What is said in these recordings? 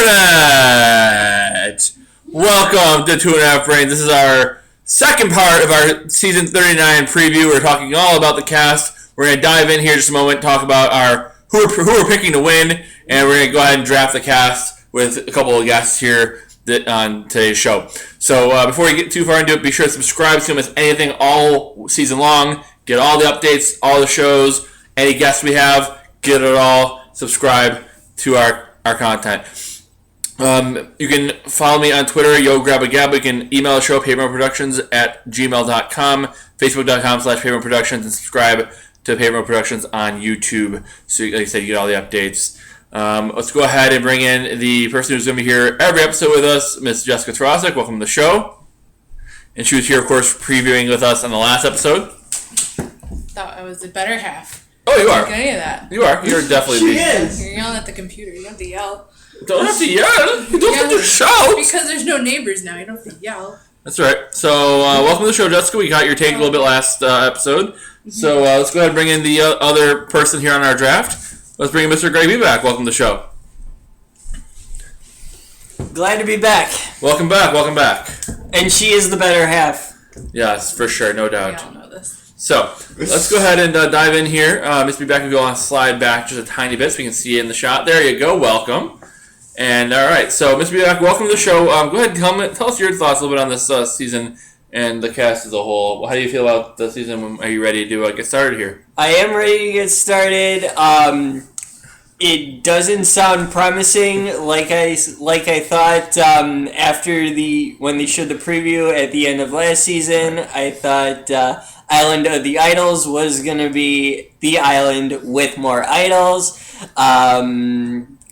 Internet! Welcome to 2.5 Brains. This is our second part of our season 39 preview. We're talking all about the cast. We're going to dive in here just a moment, talk about our who we're picking to win, and we're going to go ahead and draft the cast with a couple of guests here on today's show. So before we get too far into it, be sure to subscribe so you don't miss anything all season long. Get all the updates, all the shows, any guests we have, get it all. Subscribe to our content. You can follow me on Twitter, Yo Grab a Gab. You can email the show, pavmentproductions@gmail.com, facebook.com/pavmentproductions, and subscribe to Pavement Productions on YouTube. So, like I said, you get all the updates. Let's go ahead and bring in the person who's going to be here every episode with us, Miss Jessica Tarasik. Welcome to the show. And she was here, of course, previewing with us on the last episode. Thought I was the better half. Oh, you are. Don't get any of that. You are. You're definitely She the... is. You're yelling at the computer. You don't have to yell. Don't have to yell. You don't have to shout. Because there's no neighbors now. You don't have to yell. That's right. So, welcome to the show, Jessica. We got your take a little bit last episode. So, let's go ahead and bring in the other person here on our draft. Let's bring in Mr. Greg B back. Welcome to the show. Glad to be back. Welcome back. Welcome back. And she is the better half. Yes, for sure. No We doubt. all know this. So, let's go ahead and dive in here. Mr. B back, we go on slide back just a tiny bit so we can see you in the shot. There you go. Welcome. And, all right. So, Mr. B back, welcome to the show. Go ahead and tell us your thoughts a little bit on this season and the cast as a whole. How do you feel about the season? Are you ready to get started here? I am ready to get started. It doesn't sound promising like I thought after when they showed the preview at the end of last season. I thought Island of the Idols was going to be the island with more idols.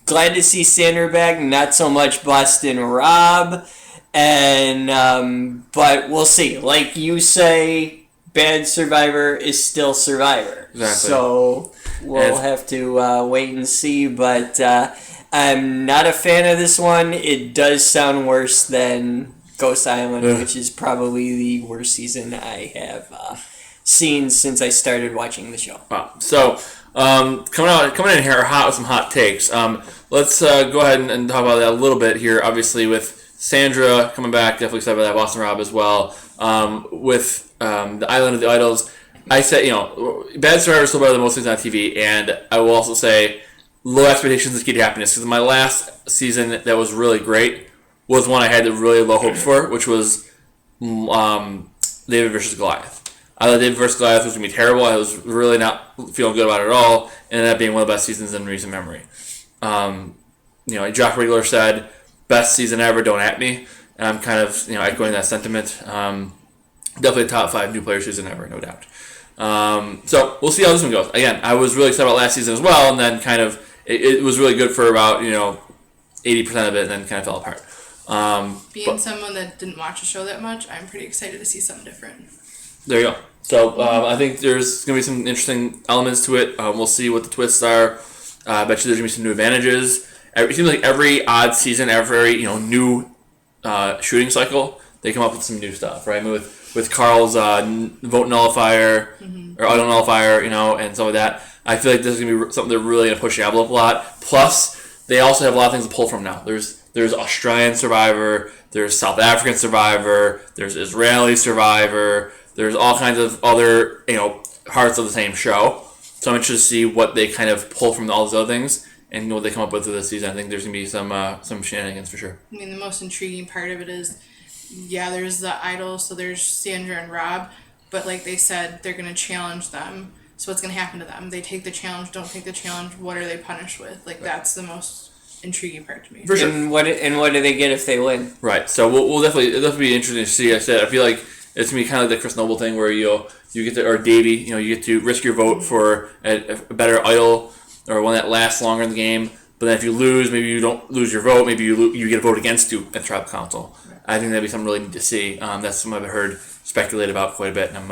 Glad to see Sandra back, not so much Boston Rob. And but we'll see. Like you say, bad Survivor is still Survivor. Exactly. So we'll have to wait and see. But I'm not a fan of this one. It does sound worse than Ghost Island, which is probably the worst season I have seen since I started watching the show. Wow. So coming in here hot with some hot takes. Let's go ahead and talk about that a little bit here. Obviously, with Sandra coming back, definitely excited about that. Boston Rob as well. With the Island of the Idols, I said, Bad Survivor is still better than most things on TV, and I will also say low expectations is key to happiness, because my last season that was really great was one I had really low hopes for, which was David versus Goliath. I thought David versus Goliath was going to be terrible. I was really not feeling good about it at all, and ended up being one of the best seasons in recent memory. Like Jock Rigler said, best season ever, don't at me. And I'm kind of, echoing that sentiment. Definitely a top 5 new player season ever, no doubt. So we'll see how this one goes. Again, I was really excited about last season as well, and then kind of, it was really good for about, 80% of it, and then kind of fell apart. Being someone that didn't watch the show that much, I'm pretty excited to see something different. There you go. So I think there's going to be some interesting elements to it. We'll see what the twists are. I bet you there's going to be some new advantages. It seems like every odd season, every new shooting cycle, they come up with some new stuff, right? I mean, with Carl's vote nullifier or auto nullifier, and some of that. I feel like this is going to be something they're really going to push the envelope a lot. Plus, they also have a lot of things to pull from now. There's Australian Survivor, there's South African Survivor, there's Israeli Survivor, there's all kinds of other parts of the same show. So I'm interested to see what they kind of pull from all those other things and what they come up with this season. I think there's going to be some shenanigans for sure. I mean, the most intriguing part of it is, there's the idols, so there's Sandra and Rob, but like they said, they're going to challenge them. So what's going to happen to them? They take the challenge, don't take the challenge, what are they punished with? Like, that's the most intriguing part to me. For sure. And what do they get if they win? Right. So it'll definitely be interesting to see. I feel like it's going to be kind of like the Chris Noble thing where you get to, or Davey, you get to risk your vote for a better idol or one that lasts longer in the game. But then if you lose, maybe you don't lose your vote. Maybe you get a vote against you at Tribal Council. Right. I think that'd be something really neat to see. That's something I've heard speculated about quite a bit, and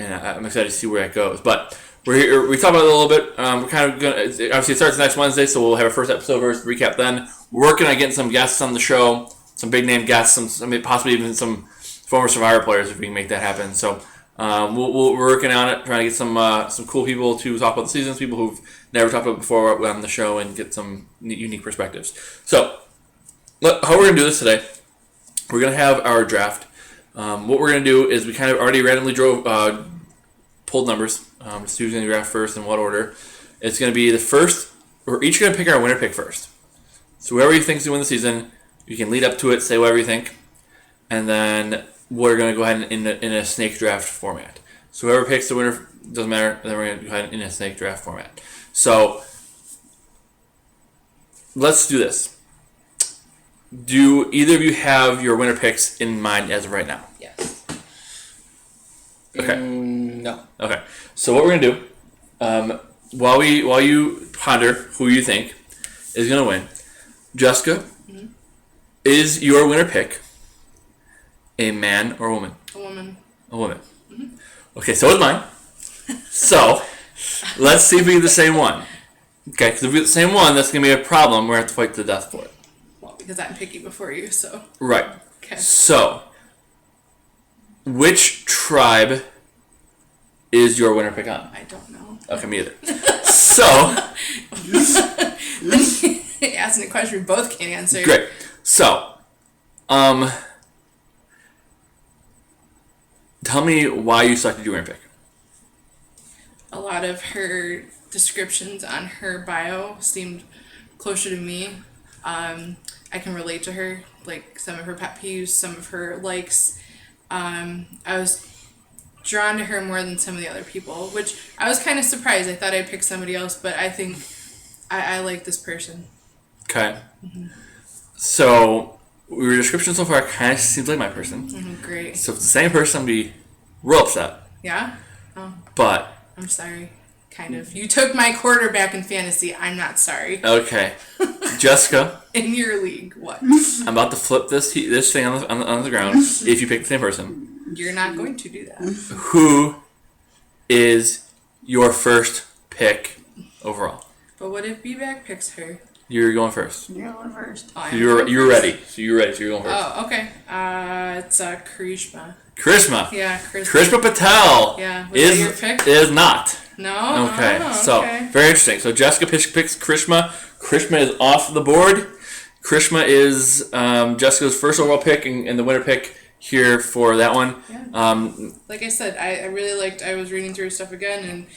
I'm excited to see where it goes. But we talked about it a little bit. We're kind of gonna, obviously it starts next Wednesday, so we'll have our first episode first recap then. We're working on getting some guests on the show, some big name guests, possibly even some former Survivor players if we can make that happen. So we're working on it, trying to get some cool people to talk about the seasons, people who've never talked about it before on the show, and get some unique perspectives. So how we're gonna do this today? We're gonna have our draft. What we're gonna do is we kind of already randomly pulled numbers. Just who's gonna draft first and what order. It's gonna be the first. We're each gonna pick our winner pick first. So whoever you think's gonna win the season, you can lead up to it, say whatever you think, and then we're gonna go ahead in a snake draft format. So whoever picks the winner doesn't matter. Then we're gonna go ahead in a snake draft format. So let's do this. Do either of you have your winner picks in mind as of right now? Yes. Okay. No. Okay. So what we're gonna do, while you ponder who you think is gonna win, Jessica, is your winner pick a man or a woman? A woman. A woman. Okay, so is mine. So let's see if we get the same one. Okay, because if we get the same one, that's gonna be a problem. We're gonna have to fight to the death for it. Well, because I'm picky before you, so. Right. Okay. So, which tribe is your winner pick on? I don't know. Okay, me either. So, Asking a question we both can't answer. great. So, tell me why you selected your winner pick. A lot of her descriptions on her bio seemed closer to me. I can relate to her, like some of her pet peeves, some of her likes. I was drawn to her more than some of the other people, which I was kind of surprised. I thought I'd pick somebody else, but I think I like this person. Okay. So, your description so far kind of seems like my person. Great. So, if it's the same person, I'd be real upset. Yeah? Oh, But, I'm sorry. Kind of. You took my quarterback in fantasy. I'm not sorry. okay. Jessica, In your league, what? I'm about to flip this thing on the ground if you pick the same person. You're not going to do that. Who is your first pick overall? But what if B-Back picks her? You're going first. You're going first. Oh, I'm You're going first? ready. So you're ready. So you're going first. Oh, okay. It's Karishma. Charisma. Yeah, Karishma. Charisma Patel. Yeah. Was that Is your pick? is not. No? Okay. Oh, So okay. very interesting. So Jessica picks Karishma. Karishma is off the board. Karishma is Jessica's first overall pick and the winner pick here for that one. Yeah. Like I said, I really liked, I was reading through her stuff again, and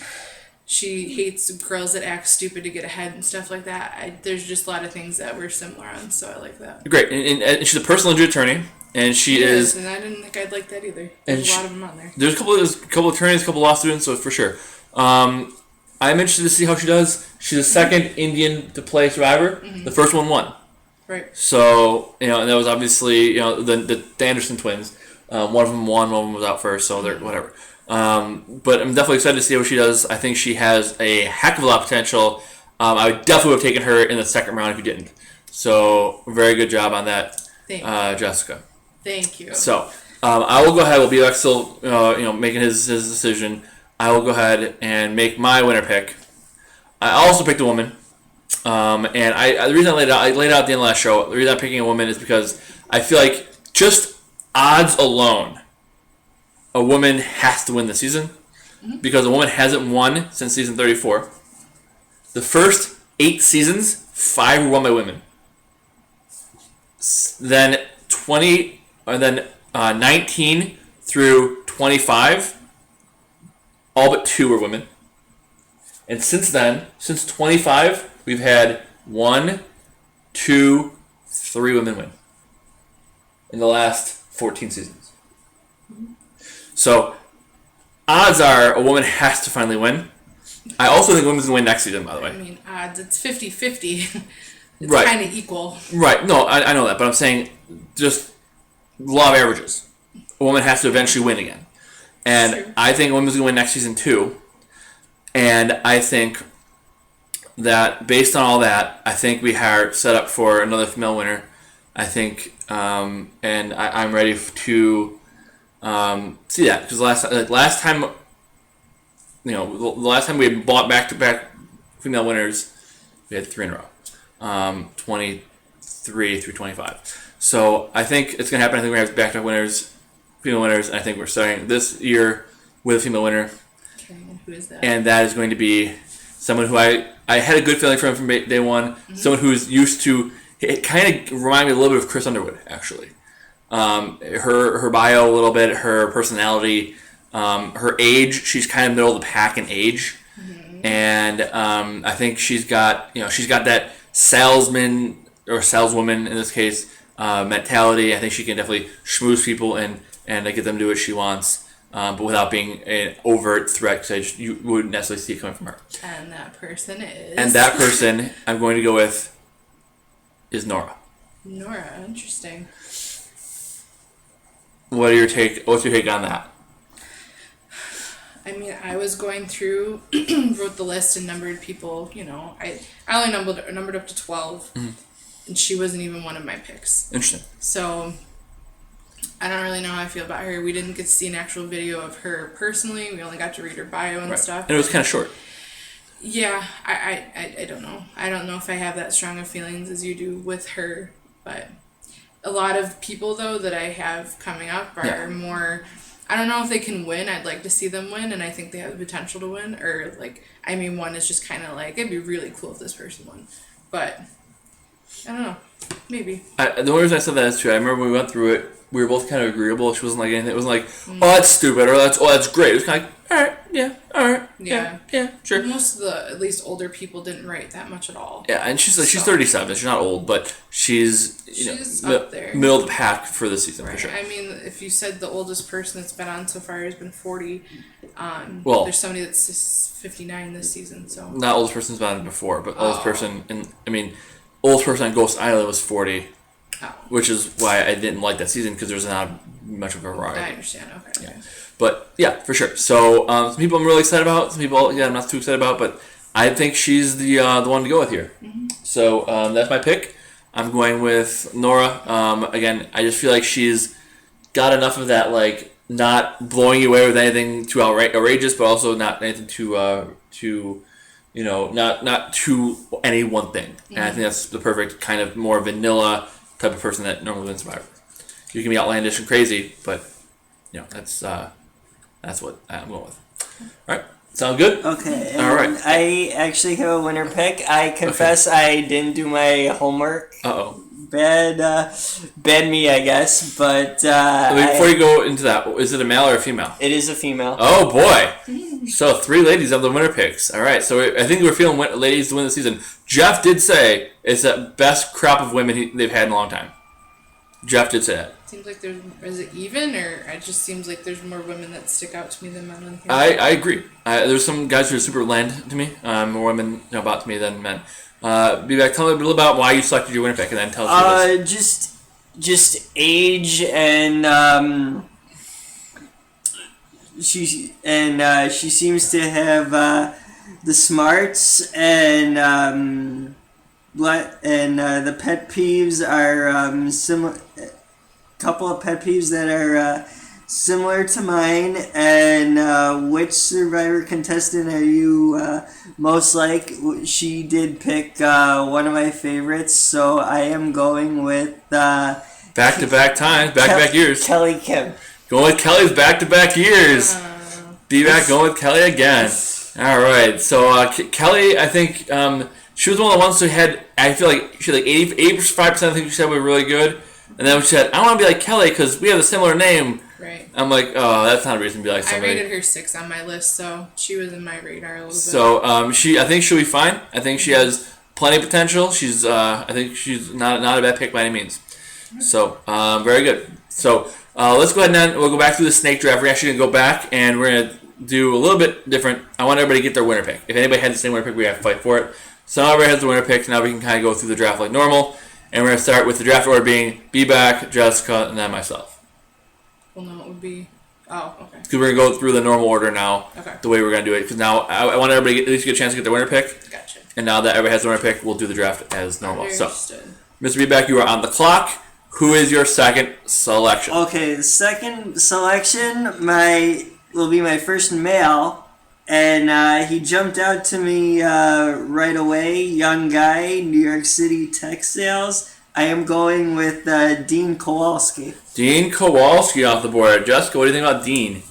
she hates girls that act stupid to get ahead and stuff like that. There's just a lot of things that we're similar on, so I like that. Great. And she's a personal injury attorney. And she is. And I didn't think I'd like that either. And There's a lot of them on there. There's a couple of attorneys, a couple of law students, so for sure. I'm interested to see how she does. She's the second Indian to play Survivor. The first one won. Right. So, and that was obviously, the Anderson twins. One of them won, one of them was out first, so they're whatever. But I'm definitely excited to see what she does. I think she has a heck of a lot of potential. I would definitely have taken her in the second round if you didn't. So, very good job on that, Jessica. Thank you. So, I will go ahead. We'll be still, making his decision. I will go ahead and make my winner pick. I also picked a woman. And the reason I laid out at the end of the last show, the reason I'm picking a woman is because I feel like just odds alone, a woman has to win the season because a woman hasn't won since season 34. The first 8 seasons, 5 were won by women. Then 19 through 25, all but 2 were women. And since then, since 25, we've had 1, 2, 3 women win in the last 14 seasons. So, odds are a woman has to finally win. I also think women's going to win next season, by the way. I mean, odds, it's 50-50. It's Right. kind of equal. Right. No, I know that, but I'm saying just law of averages. A woman has to eventually win again. And True. I think a woman's going to win next season too. And I think that based on all that, I think we are set up for another female winner. I think, and I'm ready to see that because last time, the last time we had bought back-to-back female winners, we had 3 in a row, 23 through 25. So I think it's gonna happen. I think we're gonna have back-to-back winners, female winners, and I think we're starting this year with a female winner. Okay, and who is that? And that is going to be someone who I had a good feeling from day one. Someone who's used to it kind of reminded me a little bit of Chris Underwood, actually. Her bio a little bit, her personality, her age. She's kind of middle of the pack in age, and I think she's got that salesman or saleswoman in this case mentality. I think she can definitely schmooze people and get them to do what she wants, but without being an overt threat. Because you wouldn't necessarily see it coming from her. And that person is. And that person I'm going to go with is Nora. Nora, interesting. What's your take on that? I mean, I was going through, wrote the list and numbered people. I only numbered up to 12, and she wasn't even one of my picks. Interesting. So I don't really know how I feel about her. We didn't get to see an actual video of her personally. We only got to read her bio and stuff. And it was kind of short. Yeah, I don't know. I don't know if I have that strong of feelings as you do with her, but a lot of people, though, that I have coming up are more... I don't know if they can win. I'd like to see them win, and I think they have the potential to win. Or, one is just kind of like, it'd be really cool if this person won. But, I don't know. Maybe. The only reason I said that is true. I remember when we went through it, we were both kind of agreeable. She wasn't like anything. It wasn't like, oh, that's stupid, or that's great. It was kind of like, all right, yeah, all right, yeah, sure. Most of the, at least older people, didn't write that much at all. Yeah, and she's 37. She's not old, but she's up there. Middle of the pack for this season, for sure. I mean, if you said the oldest person that's been on so far has been 40, well, there's somebody that's 59 this season, so. Not oldest person's been on before, but oldest person oldest person on Ghost Island was 40. Oh. Which is why I didn't like that season, because there's not much of a variety. I understand. Okay. Yeah. But yeah, for sure. So some people I'm really excited about. Some people, I'm not too excited about. But I think she's the one to go with here. Mm-hmm. So that's my pick. I'm going with Nora. Again, I just feel like she's got enough of that, not blowing you away with anything too outrageous, but also not anything too not to any one thing. Mm-hmm. And I think that's the perfect kind of more vanilla type of person that normally wins Survivor. You can be outlandish and crazy, but that's what I'm going with. All right, sound good? Okay. All right. I actually have a winner pick. I confess I didn't do my homework. Uh-oh. Bad me, I guess. But before you go into that, is it a male or a female? It is a female. Oh boy! So 3 ladies have the winner picks. All right. So I think we're feeling ladies to win the season. Jeff did say it's the best crop of women they've had in a long time. Jeff did say that. Seems like is it even, or it just seems like there's more women that stick out to me than men on here? I agree. There's some guys who are super bland to me. More women about to me than men. Be back. Tell me a little about why you selected your winner pick, and then tell us who it is. Just age and she seems to have the smarts and the pet peeves are similar. Couple of pet peeves that are similar to mine. And which Survivor contestant are you most like? She did pick one of my favorites, so I am going with back-to-back times, back-to-back years. Kelly Kim. Going with Kelly's back-to-back years. Be back going with Kelly again. All right. So Kelly, I think she was one of the ones who had. I feel like she had 85% of things she said were really good. And then she said, I want to be like Kelly because we have a similar name. Right. I'm like, oh, that's not a reason to be like somebody. I rated her 6 on my list, so she was in my radar a little bit. So I think she'll be fine. I think she has plenty of potential. I think she's not a bad pick by any means. So very good. So let's go ahead and we'll go back through the snake draft. We're actually gonna go back and we're gonna do a little bit different. I want everybody to get their winner pick. If anybody had the same winner pick, we have to fight for it. So now everybody has the winner pick. Now we can kind of go through the draft like normal. And we're going to start with the draft order being Be-Back, Jessica, and then myself. Well, no, it would be... Oh, okay. Because we're going to go through the normal order now, okay. The way we're going to do it. Because now I want everybody to at least get a chance to get their winner pick. Gotcha. And now that everybody has their winner pick, we'll do the draft as normal. Understood. So, Mr. Be-Back, you are on the clock. Who is your second selection? Okay, the second selection will be my first male. And he jumped out to me right away. Young guy, New York City tech sales. I am going with Dean Kowalski. Dean Kowalski off the board. Jessica, what do you think about Dean?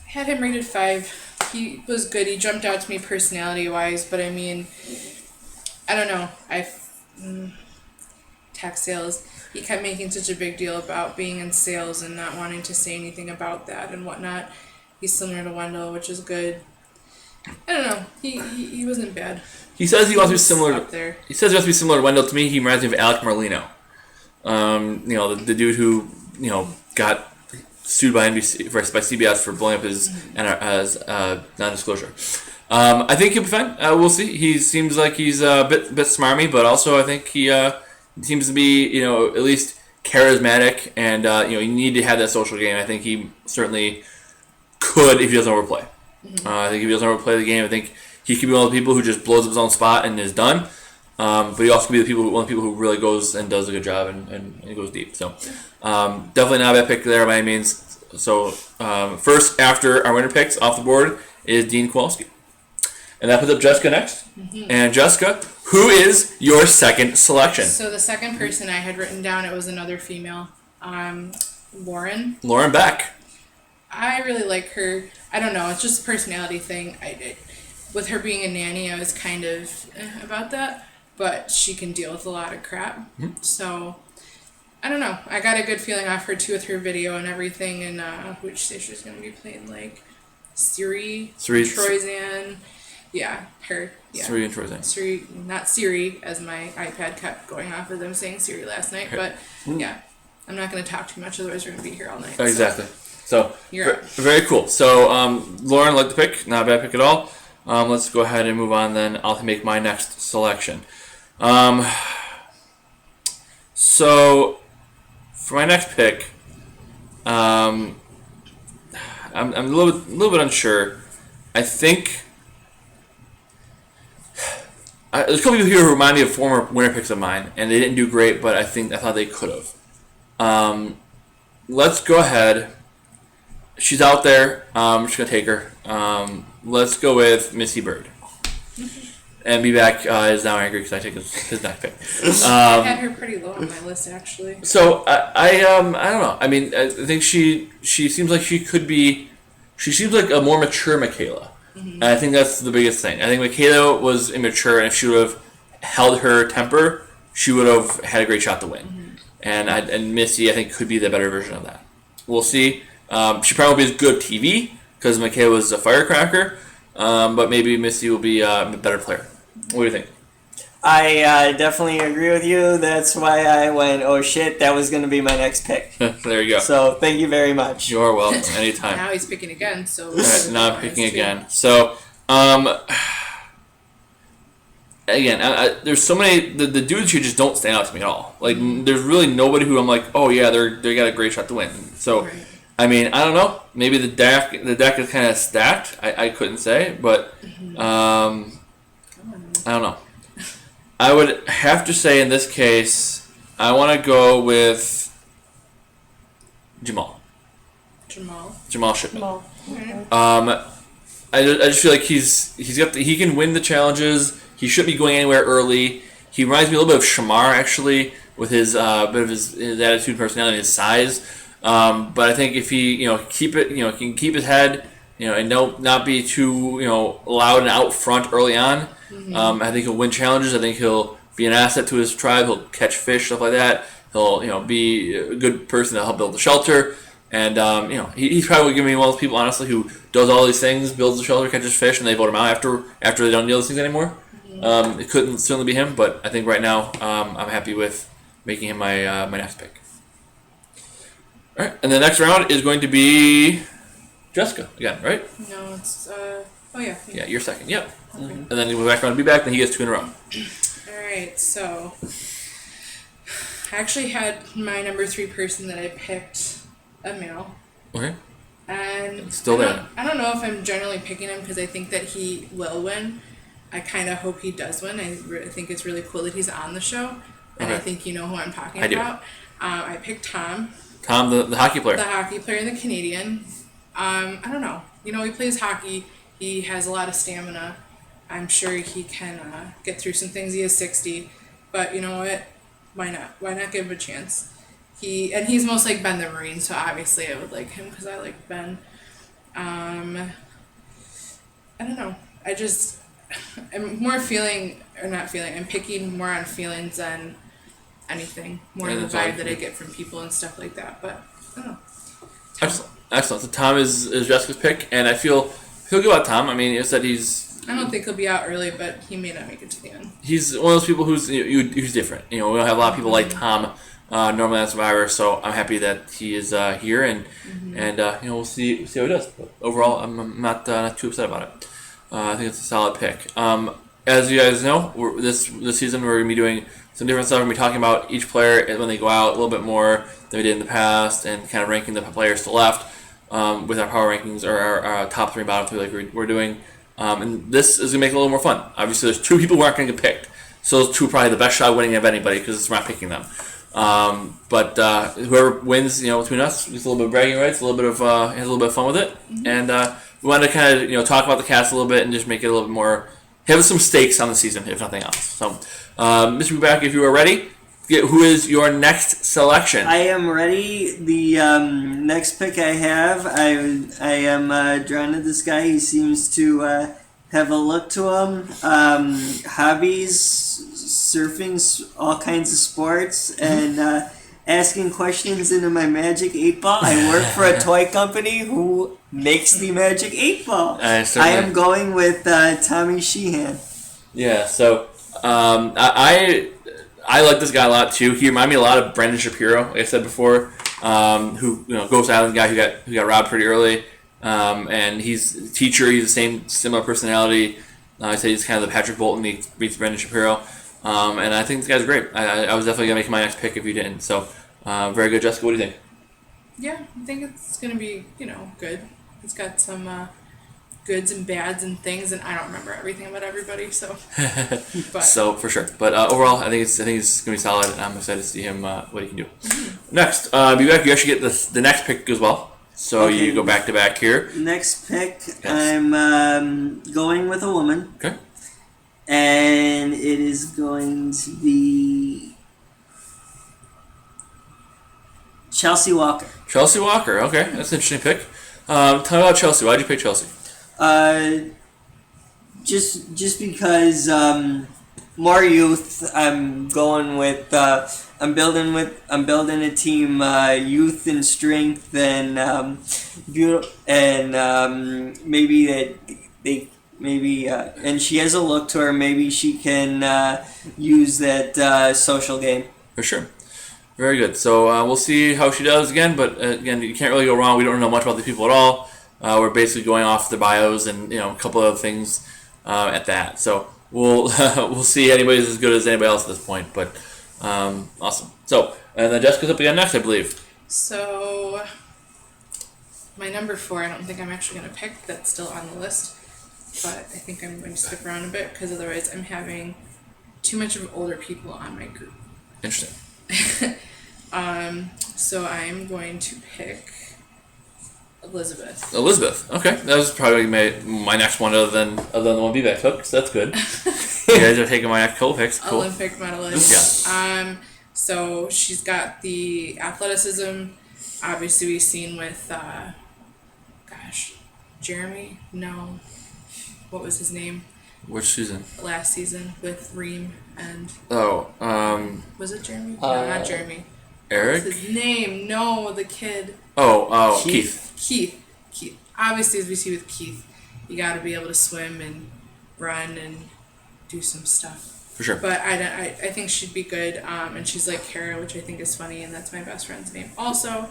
I had him rated 5. He was good. He jumped out to me personality-wise, but I mean, I don't know. tech sales, he kept making such a big deal about being in sales and not wanting to say anything about that and whatnot. He's similar to Wendell, which is good. I don't know. He wasn't bad. He says he wants to be similar. Up there. He says he wants to be similar to Wendell. To me, he reminds me of Alec Merlino. The dude who got sued by NBC by CBS for blowing up his non-disclosure. I think he'll be fine. We'll see. He seems like he's a bit smarmy, but also I think he seems to be at least charismatic, and you need to have that social game. I think he certainly could if he doesn't overplay. I think if he doesn't overplay the game, I think he could be one of the people who just blows up his own spot and is done. But he also could be one of the people who really goes and does a good job and goes deep. So definitely not a bad pick there by any means. So first, after our winner picks off the board, is Dean Kowalski. And that puts up Jessica next. And Jessica, who is your second selection? So the second person I had written down, it was another female, Lauren. Lauren Beck. I really like her. I don't know. It's just a personality thing. With her being a nanny, I was kind of about that. But she can deal with a lot of crap. So, I don't know. I got a good feeling off her, too, with her video and everything. And which station is going to be playing, like, Siri, Troyzan. Yeah, her. Yeah. Siri and Troyzan. Siri, not Siri, as my iPad kept going off of them saying Siri last night. But, yeah. I'm not going to talk too much, otherwise we're going to be here all night. Exactly. So you're up. Very cool. So, Lauren liked the pick. Not a bad pick at all. Let's go ahead and move on then. I'll make my next selection. So for my next pick, I'm a little bit unsure. I think there's a couple people here who remind me of former winner picks of mine, and they didn't do great, but I thought they could have. Let's go ahead. She's out there. We're just gonna take her. Let's go with Missy Bird. And be back is now angry because I take his next pick. I had her pretty low on my list, actually. So I don't know. I mean, I think she seems like she could be. She seems like a more mature Michaela, and I think that's the biggest thing. I think Michaela was immature, and if she would have held her temper, she would have had a great shot to win. And Missy, I think, could be the better version of that. We'll see. She probably won't be as good TV because Michaela was a firecracker, but maybe Missy will be a better player. What do you think? I definitely agree with you. That's why I went, oh shit, that was going to be my next pick. There you go. So thank you very much. You're welcome. Anytime. Now he's picking again. So Now I'm picking again. So, again, there's so many the dudes who just don't stand out to me at all. Like, there's really nobody who I'm like, oh yeah, they got a great shot to win. So, right. I mean, I don't know. Maybe the deck is kind of stacked. I couldn't say, but I don't know. I would have to say in this case, I want to go with Jamal Shipman. I just feel like he can win the challenges. He shouldn't be going anywhere early. He reminds me a little bit of Shamar actually, with his bit of his attitude, personality, his size. But I think if he can keep his head, and not be too loud and out front early on. I think he'll win challenges. I think he'll be an asset to his tribe. He'll catch fish, stuff like that. He'll be a good person to help build the shelter. And he's probably going to be one of those people, honestly, who does all these things, builds the shelter, catches fish, and they vote him out after they don't do those things anymore. It couldn't certainly be him, but I think right now I'm happy with making him my next pick. All right, and the next round is going to be Jessica again, right? No, it's yeah. Yeah, you're second. Yep. Okay. And then the next round will be back. Then he gets 2 in a row. All right, so I actually had my number 3 person that I picked a male. Okay. And It's still there. I don't know if I'm generally picking him because I think that he will win. I kind of hope he does win. I think it's really cool that he's on the show, and I think you know who I'm talking about. I picked Tom. Tom, the hockey player. The hockey player and the Canadian. I don't know. He plays hockey. He has a lot of stamina. I'm sure he can get through some things. He is 60, but you know what? Why not? Why not give him a chance? He's most like Ben the Marine, so obviously I would like him because I like Ben. I don't know. I'm picking more on feelings than anything. More And of that's the all vibe you that can I get from people and stuff like that. But I don't know. Excellent. So Tom is Jessica's pick, and I feel good about Tom. I mean, you said I don't think he'll be out early, but he may not make it to the end. he's one of those people who's who's different. We don't have a lot of people like Tom normally on Survivor, so I'm happy that he is here, and we'll see how he does. But overall, I'm not too upset about it. I think it's a solid pick. As you guys know, this season we're gonna be doing some different stuff. We're gonna be talking about each player when they go out a little bit more than we did in the past, and kind of ranking the players to the left with our power rankings or our top 3, bottom 3, like we're doing. And this is gonna make it a little more fun. Obviously, there's 2 people who aren't gonna get picked, so those 2 are probably the best shot winning of anybody because we're not picking them. But whoever wins, between us, gets a little bit of bragging rights, a little bit of has a little bit of fun with it, and we want to kind of talk about the cast a little bit and just make it a little bit more, have some stakes on the season, if nothing else. So, Mr. Bubak, if you are ready, who is your next selection? I am ready. The next pick I have, I am drawn to this guy. He seems to have a look to him. Hobbies, surfing, all kinds of sports, and asking questions into my Magic 8 Ball. I work for a toy company who makes the Magic 8 Ball. I am going with Tommy Sheehan. Yeah, so I like this guy a lot too. He reminded me a lot of Brendan Shapiro, like I said before, who Ghost Island guy who got robbed pretty early, and he's a teacher. He's the same similar personality. I say he's kind of the Patrick Bolton meets Brendan Shapiro, and I think this guy's great. I was definitely gonna make my next pick if you didn't. So very good, Jessica. What do you think? Yeah, I think it's gonna be good. It's got some goods and bads and things, and I don't remember everything about everybody, so. But. So for sure, but overall, I think it's gonna be solid, and I'm excited to see him what he can do. Next, Bubak, you actually get the next pick as well. So Okay. you go back to back here. Next pick, Yes. I'm going with a woman. Okay. And it is going to be Chelsea Walker. Chelsea Walker. Okay, that's an interesting pick. Tell me about Chelsea. Why'd you pick Chelsea? Just because more youth. I'm going with. I'm building a team. Youth and strength and maybe that they. Maybe, and she has a look to her. Maybe she can use that social game. For sure. Very good. So we'll see how she does again. But again, you can't really go wrong. We don't know much about these people at all. We're basically going off their bios and a couple of things at that. So we'll we'll see. Anybody's as good as anybody else at this point. But awesome. So and then Jessica's up again next, I believe. So my number 4, I don't think I'm actually going to pick. That's still on the list. But I think I'm going to skip around a bit because otherwise I'm having too much of older people on my group. Interesting. So I'm going to pick Elizabeth. Elizabeth. Okay, that was probably my next one other than the one Bubak took. So that's good. You guys are taking my next couple picks. Cool. Olympic medalist. Yeah. So she's got the athleticism. Obviously, we've seen with, Jeremy? No. What was his name? Which season? Last season with Reem and. Was it Jeremy? No, not Jeremy. Eric? What's his name? No, the kid. Oh, Keith. Keith. Obviously, as we see with Keith, you got to be able to swim and run and do some stuff. For sure. But I think she'd be good. And she's like Kara, which I think is funny, and that's my best friend's name also.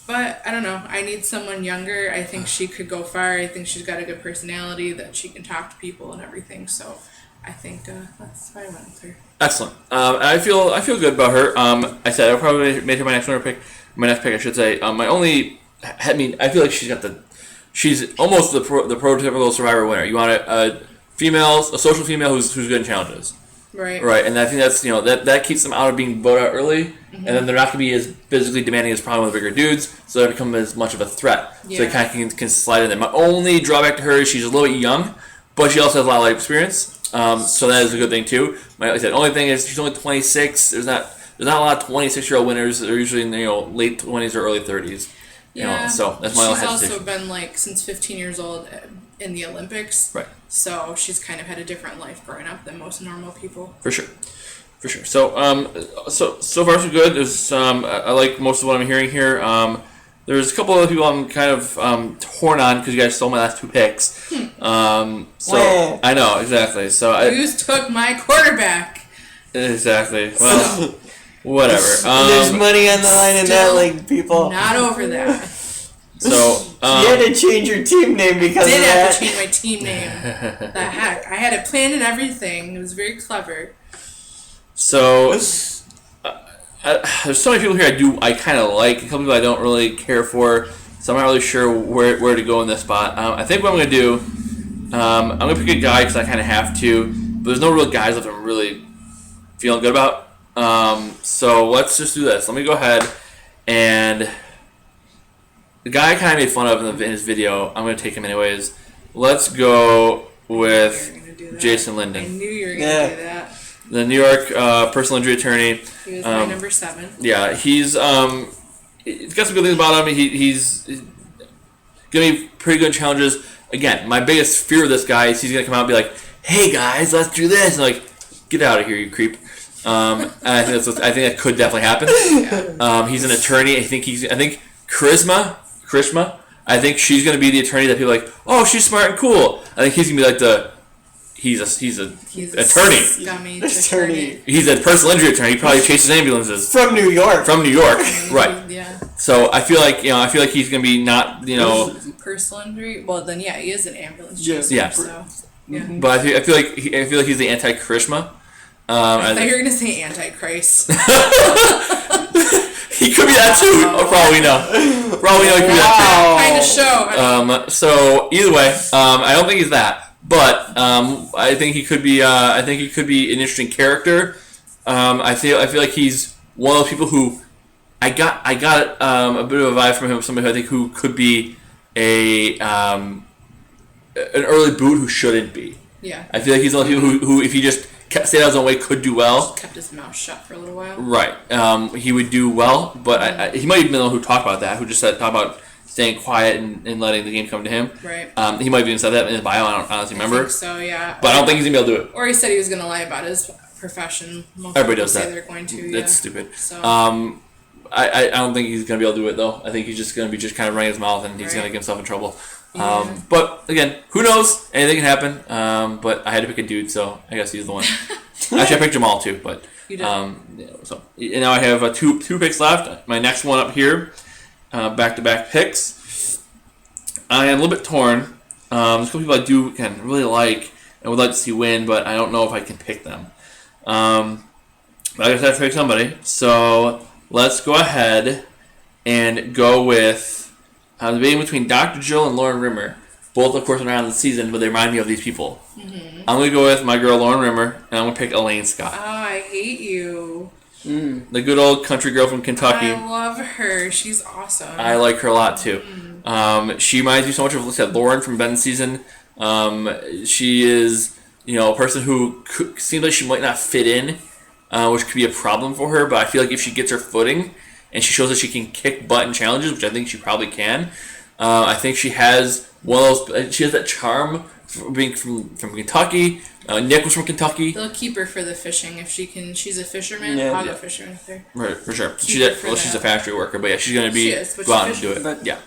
But I don't know. I need someone younger. I think she could go far. I think she's got a good personality that she can talk to people and everything. So I think that's why I went with her. Excellent. I feel good about her. I said I probably made her my next pick. My next pick, I should say. I feel like she's almost the prototypical Survivor winner. You want a social female who's good in challenges. Right, and I think that's that keeps them out of being voted out early, and then they're not going to be as physically demanding as probably with bigger dudes, so they become as much of a threat. Yeah. So they kind of can slide in there. My only drawback to her is she's a little bit young, but she also has a lot of life experience, so that is a good thing too. Like I said, the only thing is she's only 26. There's not a lot of 26-year-old winners. They're usually in late 20s or early 30s. Yeah, so that's my only hesitation. She's also been since 15 years old in the Olympics. Right. So she's kind of had a different life growing up than most normal people. For sure. For sure. So far so good. There's I like most of what I'm hearing here. There's a couple other people I'm kind of torn on because you guys stole my last 2 picks. So I know exactly. So You took my quarterback. exactly. Well, whatever. There's money on the line in that still league, people. Not over that. So You had to change your team name because Did of have that. to change my team name. The heck, I had it planned and everything. It was very clever. So there's so many people here I kind of like. A couple people I don't really care for. So I'm not really sure where to go in this spot. I think what I'm gonna do, I'm gonna pick a guy because I kind of have to. But there's no real guys that I'm really feeling good about. So let's just do this. Let me go ahead and the guy I kind of made fun of in his video. I'm gonna take him anyways. Let's go with Jason I Linden, knew you were gonna do that. the New York personal injury attorney. He was my number 7. Yeah, he's got some good things about him. He's gonna be pretty good challenges. Again, my biggest fear of this guy is he's gonna come out and be like, "Hey guys, let's do this." And like, get out of here, you creep. And I think that could definitely happen. Yeah. He's an attorney. I think Krishma. I think she's gonna be the attorney that people are like, "Oh, she's smart and cool." I think he's gonna be like he's a attorney. Scummy Attorney. He's a personal injury attorney. He probably chases ambulances From New York. from New York, right? Yeah. So I feel like he's gonna be not Personal injury. Well, then yeah, he is an ambulance Yeah. chaser. Yeah. So yeah. but I feel like he's the anti-Krishma. I thought you were gonna say Antichrist. He could be that too. Oh, probably no. He could be that Kind of show. too. So either way, I don't think he's that, but I think he could be. I think he could be an interesting character. I feel like he's one of those people who I got a bit of a vibe from him. Somebody who I think who could be an early boot who shouldn't be. Yeah. I feel like he's one of those people who if he just stayed out of his own way could do well. Kept his mouth shut for a little while. Right. He would do well, but he might even be the one who talked about that, who just talked about staying quiet and letting the game come to him. Right. He might have even said that in his bio. I don't honestly remember. I think so, yeah. But I don't think he's going to be able to do it. Or he said he was going to lie about his profession. Most Everybody people does say that. they're going to, yeah. It's stupid. So. I don't think he's going to be able to do it, though. I think he's just going to be just kind of running his mouth, and he's Right. going to get himself in trouble. Yeah. But, again, who knows? Anything can happen. But I had to pick a dude, so I guess he's the one. Actually, I picked Jamal, too, but... You did. So and now I have two picks left. My next one up here, back-to-back picks. I am a little bit torn. There's a couple people I do really like and would like to see win, but I don't know if I can pick them. But I guess I have to pick somebody. So let's go ahead and go with I'm debating between Dr. Jill and Lauren Rimmer. Both, of course, are around the season, but they remind me of these people. Mm-hmm. I'm going to go with my girl Lauren Rimmer, and I'm going to pick Elaine Scott. Oh, I hate you. The good old country girl from Kentucky. I love her. She's awesome. I like her a lot, too. She reminds me so much of Lauren from Ben's season. She is, a person who seems like she might not fit in, which could be a problem for her, but I feel like if she gets her footing and she shows that she can kick butt in challenges, which I think she probably can, I think she has she has that charm being from Kentucky. Nick was from Kentucky. They'll keep her for the fishing if she can. She's a fisherman. Yeah. I'll go fishing with her. Right, for sure. Keep her for She's a that. factory worker, but yeah, she's going to be She is, but go out and she do it. fishes. Yeah.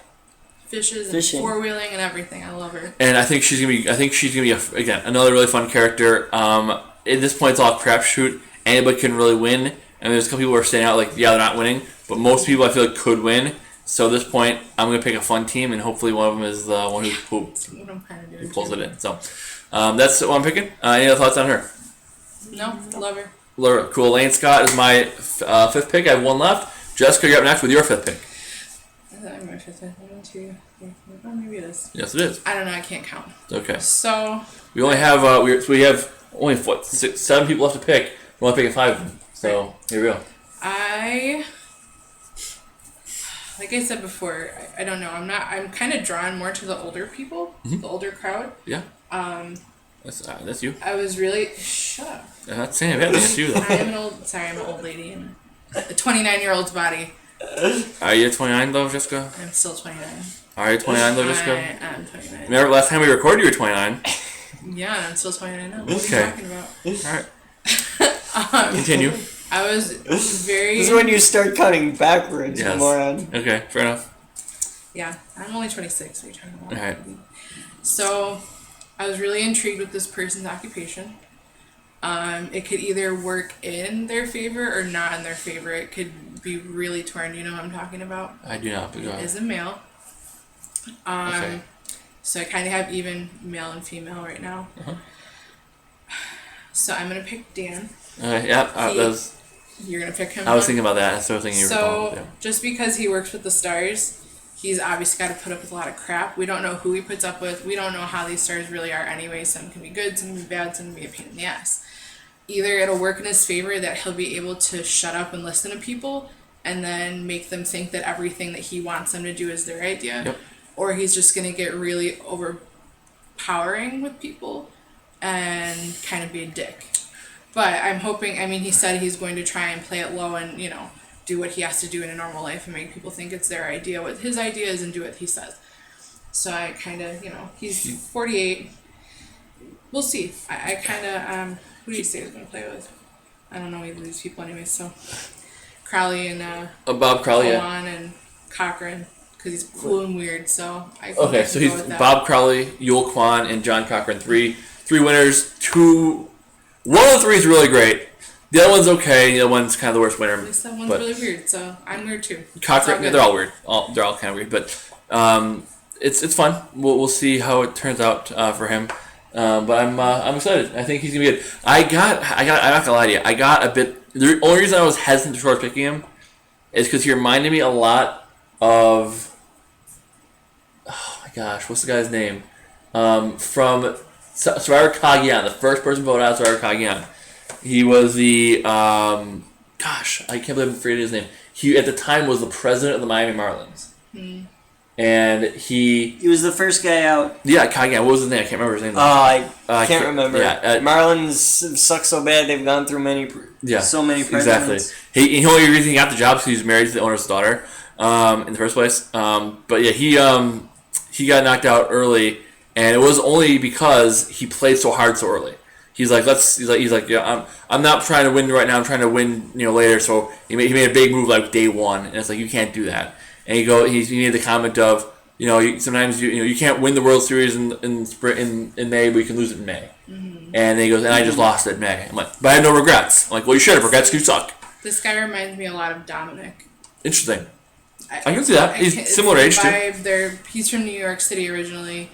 Fishes and Fishing. 4-wheeling and everything. I love her. And I think she's gonna be again another really fun character. At this point, it's all a crapshoot. Anybody can really win. And there's a couple people who are standing out they're not winning, but most people I feel like could win. So at this point, I'm gonna pick a fun team, and hopefully one of them is the one who What I'm kind of doing. pulls too. it in. So that's what I'm picking. Any other thoughts on her? No, love her. Laura, cool. Lane Scott is my fifth pick. I have one left. Jessica, you're up next with your fifth pick. Is that my fifth? 1, 2, 3, 4. Oh, maybe it is. Yes, it is. I don't know. I can't count. Okay. So We only have we have only 7 people left to pick. We're only picking 5 of them. So here we go. like I said before, I don't know. I'm kind of drawn more to the older people, the older crowd. Yeah. That's you. I was really shut up. That's Sam. Yeah, that's you. I'm an old lady in a 29-year-old's body. Are you 29 though, Jessica? I'm still 29. Are you 29 though, Jessica? I am 29. Remember last time we recorded, you were 29. Yeah, I'm still 29 now. What are Okay. you talking about? All Continue. I was very. This is when you start counting backwards, Yes. moron. Okay, fair enough. Yeah, I'm only 26. What are you talking about? All right. So, I was really intrigued with this person's occupation. It could either work in their favor or not in their favor. It could be really torn. You know what I'm talking about? I do not. But go It ahead. is a male. Okay. So I kind of have even male and female right now. Uh-huh. So I'm gonna pick Dan. Yeah, He- that was, You're gonna pick him. I was huh? thinking about that. I was thinking you were So going. just because he works with the stars, he's obviously got to put up with a lot of crap. We don't know who he puts up with. We don't know how these stars really are anyway. Some can be good, some can be bad, some can be a pain in the ass. Either it'll work in his favor that he'll be able to shut up and listen to people and then make them think that everything that he wants them to do is their idea. Yep. Or he's just going to get really overpowering with people and kind of be a dick. But I'm hoping, I mean, he said he's going to try and play it low and, you know, do what he has to do in a normal life and make people think it's their idea, what his idea is, and do what he says. So I kind of, you know, he's 48. We'll see. I kind of, who do you say he's going to play with? I don't know either of these people anyway, so. Crowley and Bob Crowley. Yeah. Owen and Cochran, because he's cool and weird, so I think I Okay, can so go he's with that. Bob Crowley, Yul Kwan, and John Cochran. Three winners. One of the three is really great. The other one's okay. The other one's kind of the worst winner. At least that one's but really weird, so I'm weird too. Cochran, It's all good. they're all weird. They're all kind of weird, but it's fun. We'll see how it turns out for him. But I'm excited. I think he's gonna be good. I'm not gonna lie to you. I got a bit. The only reason I was hesitant towards picking him is because he reminded me a lot of. Oh my gosh, what's the guy's name? From Survivor Kagian, the first person voted out Survivor Kagian. He was the gosh, I can't believe I'm forgetting his name. He at the time was the president of the Miami Marlins. And he was the first guy out. Yeah, Kagian. What was his name? I can't remember his name. I can't remember. Yeah, Marlins suck so bad they've gone through so many presidents. Exactly. He only reason he got the job because he was married to the owner's daughter in the first place. But yeah, he got knocked out early, and it was only because he played so hard so early. He's like, yeah, I'm not trying to win right now. I'm trying to win, later. So he made a big move like day one, and it's like you can't do that. And he made the comment of, sometimes you can't win the World Series in May, but you can lose it in May. Mm-hmm. And then he goes, and I just lost it in May. I'm like, but I had no regrets. I'm like, well, you should have regrets because you suck. This guy reminds me a lot of Dominic. Interesting. I can see that. He's similar age too. He's from New York City originally.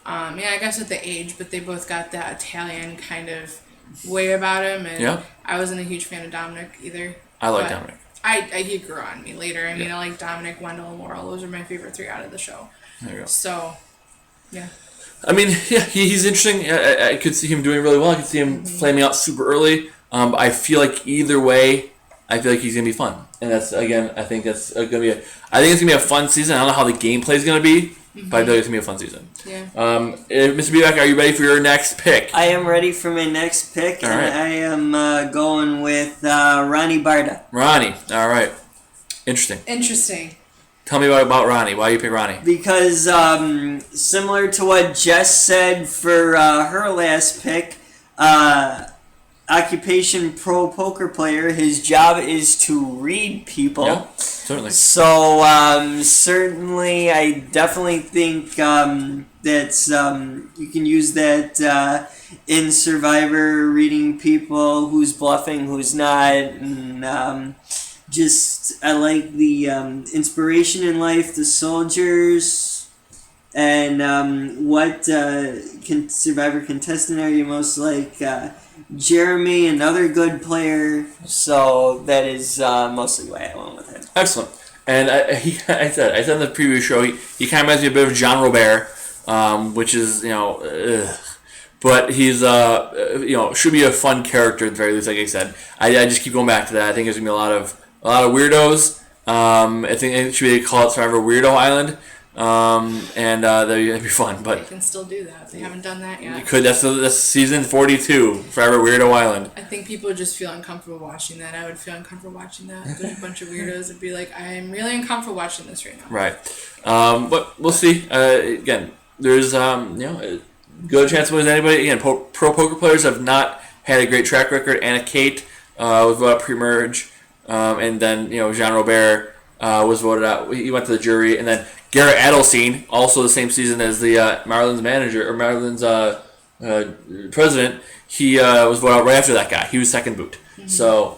I guess with the age, but they both got that Italian kind of way about him. And yeah. I wasn't a huge fan of Dominic either. I like Dominic. He grew on me later. I mean, I like Dominic, Wendell, and Laurel. Those are my favorite three out of the show. There you go. So, yeah. I mean, yeah, he's interesting. I could see him doing really well. I could see him flaming out super early. I feel like either way, I feel like he's gonna be fun. And that's again, I think that's gonna be. I think it's gonna be a fun season. I don't know how the gameplay is gonna be, but I feel like it's gonna be a fun season. Yeah. Mr. Beback, are you ready for your next pick? I am ready for my next pick, and right. I am going with Ronnie Barda. Ronnie. All right. Interesting. Tell me about Ronnie. Why do you pick Ronnie? Because similar to what Jess said for her last pick, occupation pro poker player, his job is to read people. Yeah, certainly. So certainly, I definitely think that you can use that in Survivor, reading people, who's bluffing, who's not, and I like the inspiration in life, the soldiers, and what Survivor contestant are you most like? Jeremy, another good player, so that is mostly why I went with him. Excellent. And I said in the preview show, he kind of reminds me a bit of John Robert, which is, but he's, should be a fun character at the very least, like I said. I just keep going back to that. I think there's going to be a lot of weirdos. I think it should be called Survivor Weirdo Island. And that'd be fun, but they can still do that. They haven't done that yet. you could. That's season 42, Forever Weirdo Island. I think people would just feel uncomfortable watching that. I would feel uncomfortable watching that. There's a bunch of weirdos would be like, I'm really uncomfortable watching this right now. Right. But we'll see. Again, there's a good chance to win anybody. Again, pro poker players have not had a great track record. Anna Kate was voted out pre-merge, and then Jean Robert was voted out. He went to the jury, and then Garrett Adelstein, also the same season as the Marlins manager or Marlins president, he was voted out right after that guy. He was second boot. Mm-hmm. So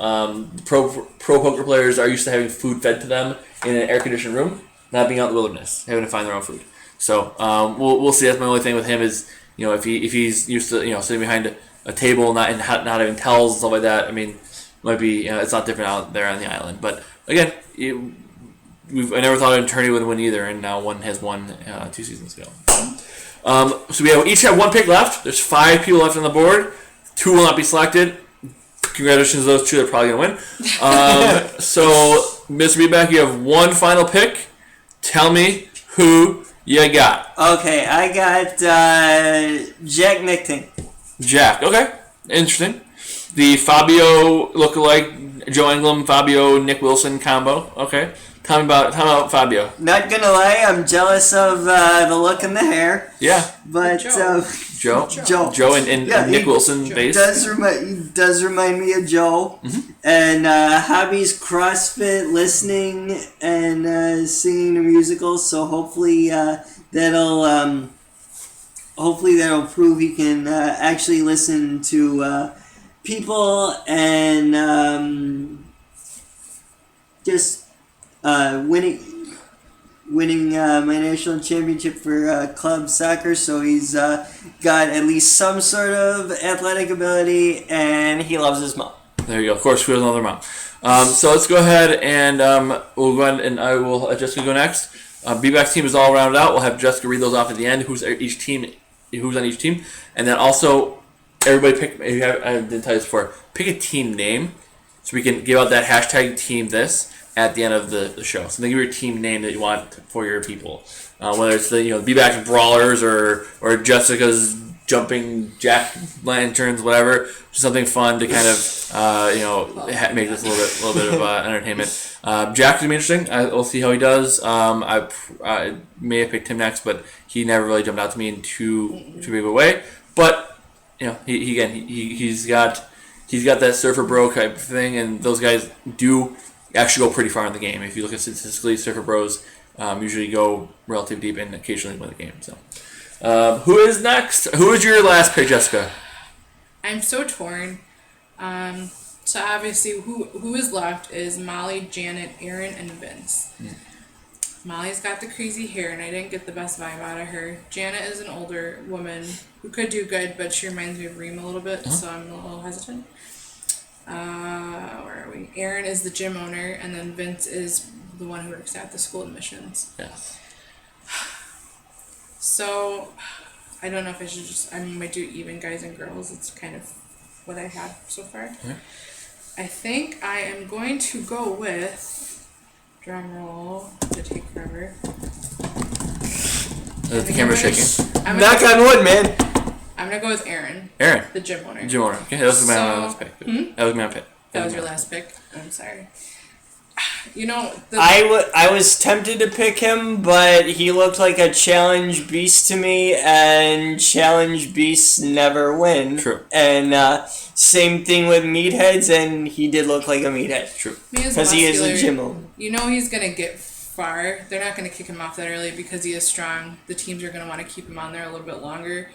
pro poker players are used to having food fed to them in an air conditioned room, not being out in the wilderness, having to find their own food. So we'll see. That's my only thing with him is if he's used to sitting behind a table, not having towels and stuff like that. I mean, might be it's not different out there on the island. But again, I never thought an attorney would win either, and now one has won 2 seasons ago. So we each have one pick left. There's 5 people left on the board. 2 will not be selected. Congratulations to those 2. They're probably going to win. So, Mr. Beatback, you have one final pick. Tell me who you got. Okay, I got Jack Nickton. Jack. Okay. Interesting. The Fabio lookalike, Joe Englund, Fabio, Nick Wilson combo. Okay. Tell me about Fabio. Not gonna lie, I'm jealous of the look and the hair. Yeah. But Joe and Nick Wilson base. He does remind me of Joe. Mm-hmm. And hobbies CrossFit, listening, and singing a musical. So hopefully that'll prove he can actually listen to people and just. Winning my national championship for club soccer, so he's got at least some sort of athletic ability, and he loves his mom. There you go. Of course, we have another mom. So let's go ahead and we'll go ahead and I will let Jessica go next. B-Back's team is all rounded out. We'll have Jessica read those off at the end. Who's on each team, and then also everybody pick. I didn't tell you this before. Pick a team name, so we can give out that hashtag team this at the end of the show. So think of your team name that you want for your people. Whether it's the B-Back Brawlers or Jessica's Jumping Jack Lanterns, whatever. Just something fun to kind of make this a little bit of entertainment. Jack is gonna be interesting. We'll see how he does. I may have picked him next, but he never really jumped out to me in too big of a way. But he's got that surfer bro type of thing, and those guys do actually go pretty far in the game. If you look at statistically, surfer bros usually go relatively deep and occasionally win the game. So, who is next? Who is your last pick, Jessica? I'm so torn. So obviously, who is left is Molly, Janet, Aaron, and Vince. Molly's got the crazy hair, and I didn't get the best vibe out of her. Janet is an older woman who could do good, but she reminds me of Reem a little bit, so I'm a little hesitant. Where are we? Aaron is the gym owner, and then Vince is the one who works at the school admissions. Yes. So, I don't know if I might do even guys and girls. It's kind of what I have so far. Okay. I think I am going to go with, drum roll, to take forever. The camera's shaking. Knock on wood, man. I'm going to go with Aaron. Aaron. The gym owner. Gym owner. Okay, that was my last pick. That was my pick. That was your last pick? I'm sorry. I was tempted to pick him, but he looked like a challenge beast to me, and challenge beasts never win. True. And same thing with meatheads, and he did look like a meathead. True. Because he is a gym owner. He's going to get far. They're not going to kick him off that early because he is strong. The teams are going to want to keep him on there a little bit longer.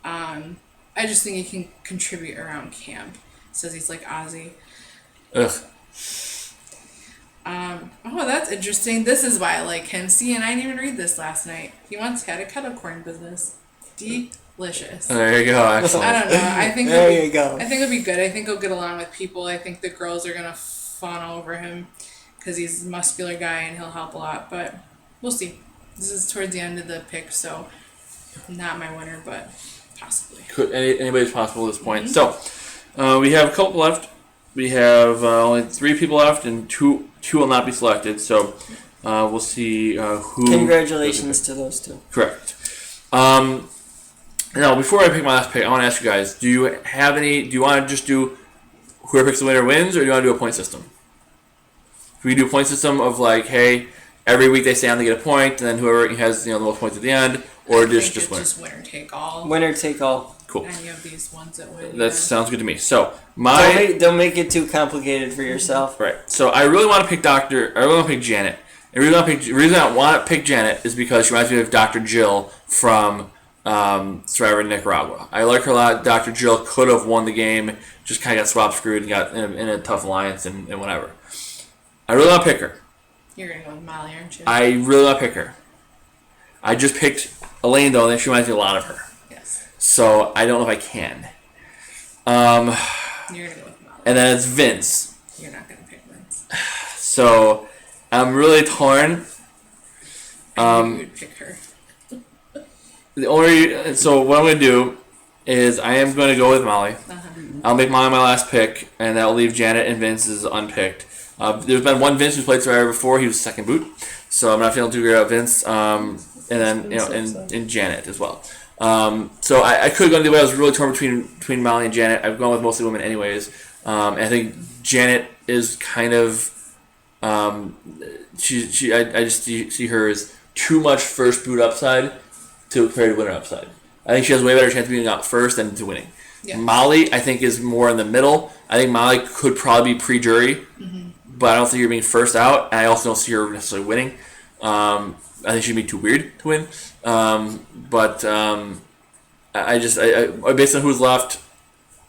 I just think he can contribute around camp. Says he's like Ozzy. Ugh. That's interesting. This is why I like him. See, and I didn't even read this last night. He once had a kettle corn business. Delicious. There you go. Excellent. I don't know. I think I think it'll be good. I think he'll get along with people. I think the girls are gonna fawn over him because he's a muscular guy and he'll help a lot. But we'll see. This is towards the end of the pick, so not my winner, but possibly. Anybody's possible at this point. Mm-hmm. So we have a couple left. We have only 3 people left, and two will not be selected. So we'll see who. Congratulations to those 2. Correct. Now, before I pick my last pick, I want to ask you guys: do you have any? Do you want to just do whoever picks the winner wins, or do you want to do a point system? If we do a point system of like, hey, every week they stay on, they get a point, and then whoever has the most points at the end, or just winner. Just winner take all. Winner take all. Cool. any of these ones that would. That sounds good to me. So Don't make it too complicated for yourself. right. So I really want to pick Doctor. I really want to pick Janet. The reason I want to pick Janet is because she reminds me of Dr. Jill from Survivor Nicaragua. I like her a lot. Dr. Jill could have won the game, just kind of got swap screwed and got in a tough alliance and whatever. I really want to pick her. You're gonna go with Molly, aren't you? I really want to pick her. I just picked Elaine though, and she reminds me a lot of her. Yes. So I don't know if I can. You're gonna go with Molly. And then it's Vince. You're not gonna pick Vince. So I'm really torn. You would pick her. So what I'm going to do is I am going to go with Molly. I'll make Molly my last pick, and that'll leave Janet and Vince as unpicked. There's been one Vince who's played Survivor before. He was second boot, so I'm not feeling too great about Vince. And then and Janet as well. So I could have gone the way. I was really torn between Molly and Janet. I've gone with mostly women anyways. And I think Janet is kind of I just see her as too much first boot upside to compared to winner upside. I think she has a way better chance of being out first than to winning. Yeah. Molly, I think, is more in the middle. I think Molly could probably be pre-jury, but I don't see her being first out, and I also don't see her necessarily winning. I think she'd be too weird to win. But I based on who's left,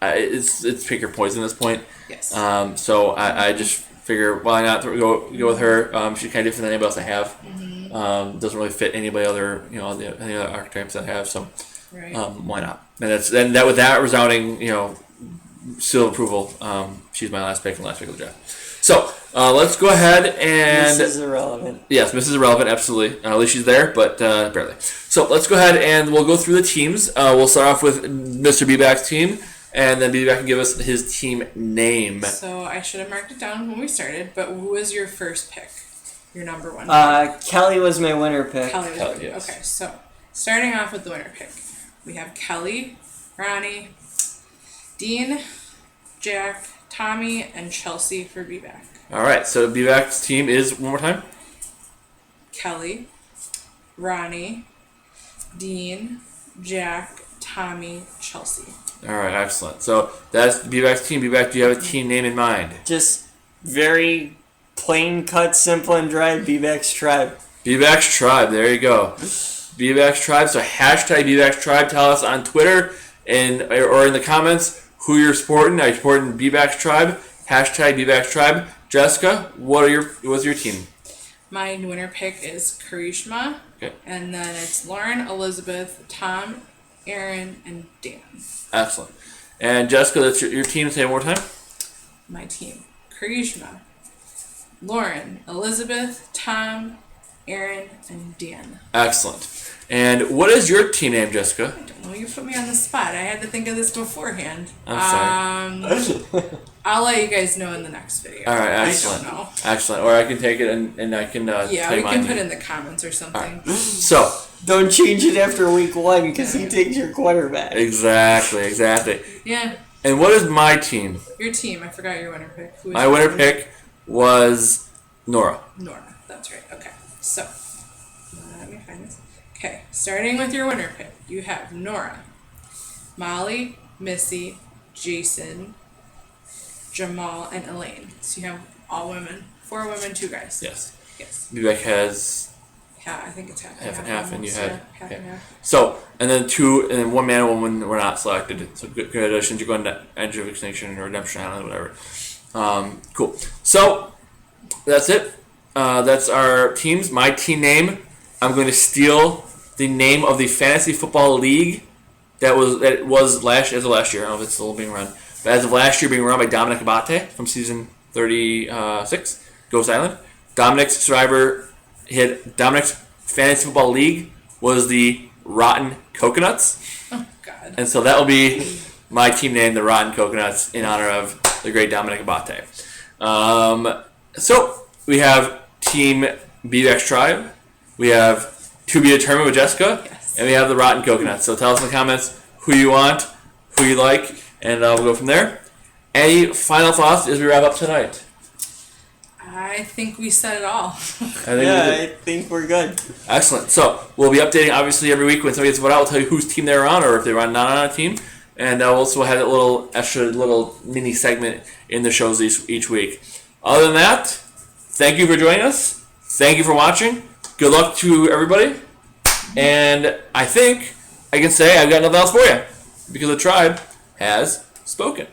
it's pick your poison at this point. Yes. So I just figure why not go with her. She's kind of different than anybody else I have. Doesn't really fit anybody other any other archetypes I have. So Right. Why not? And that with that resounding seal of approval, she's my last pick and last pick of the draft. So let's go ahead and This is irrelevant. yes, Mrs. Irrelevant, absolutely. At least she's there, but barely. So let's go ahead and we'll go through the teams. We'll start off with Mr. B-Back's team, and then B-Back can give us his team name. So I should have marked it down when we started, but who was your first pick? Your number one? Kelly was my winner pick. Kelly was Kelly, your- yes. Okay, so starting off with the winner pick. We have Kelly, Ronnie, Dean, Jack, Tommy, and Chelsea for B-Back. All right, so B-Back's team is, one more time? Kelly, Ronnie, Dean, Jack, Tommy, Chelsea. All right, excellent. So that's B-Back's team. B-Back, do you have a team name in mind? Just very plain cut, simple and dry. B-Back's tribe. B-Back's Tribe, there you go. B-Back's Tribe, so hashtag B-Back's Tribe. Tell us on Twitter or in the comments who you're supporting. Are you supporting B-Back's Tribe? Hashtag B-Back's Tribe. Jessica, what's your team? My winner pick is Karishma, Okay. and then it's Lauren, Elizabeth, Tom, Aaron, and Dan. Excellent. And Jessica, that's your team. Say it one more time. My team. Karishma, Lauren, Elizabeth, Tom, Aaron, and Dan. Excellent. And what is your team name, Jessica? I don't know, you put me on the spot. I had to think of this beforehand. I'm sorry. I'll let you guys know in the next video. All right, excellent. I don't know. Excellent. Or I can take it and I can Yeah, tell we you can mine. put in the comments or something. So, Don't change it after week one because he takes your quarterback. exactly. Yeah, And what is my team? your team. I forgot your winner pick. Who was My your winner pick was Nora. Nora. That's right. Okay. So, let me find this. Okay, starting with your winner pick, you have Nora, Molly, Missy, Jason, Jamal, and Elaine. So you have all women. 4 women, 2 guys. Yes. Yes. Vivek has Yeah, I think it's half half and half, and you almost, had yeah, half and half. so, and then 2, and then 1 man and 1 woman were not selected. So congratulations, you're going to Edge of Extinction or Redemption Island, whatever. Cool. So that's it. That's our teams. My team name. I'm going to steal the name of the fantasy football league that was last year. I don't know if it's still being run, but as of last year, being run by Dominic Abate from season 36, Ghost Island. Dominic's fantasy football league was the Rotten Coconuts, Oh, God. and so that will be my team name, the Rotten Coconuts, in honor of the great Dominic Abate. So we have Team BX Tribe. We have To Be Determined with Jessica. Yes. And we have the Rotten Coconuts. So tell us in the comments who you want, who you like, and we'll go from there. Any final thoughts as we wrap up tonight? I think we said it all. I think Yeah, we I did. think we're good. Excellent. So we'll be updating obviously every week when somebody gets voted out. We'll tell you whose team they're on or if they're not on a team, and we'll also have a little extra little mini segment in the shows each week. Other than that, thank you for joining us. Thank you for watching. Good luck to everybody, and I think I can say I've got nothing else for you because the tribe has spoken.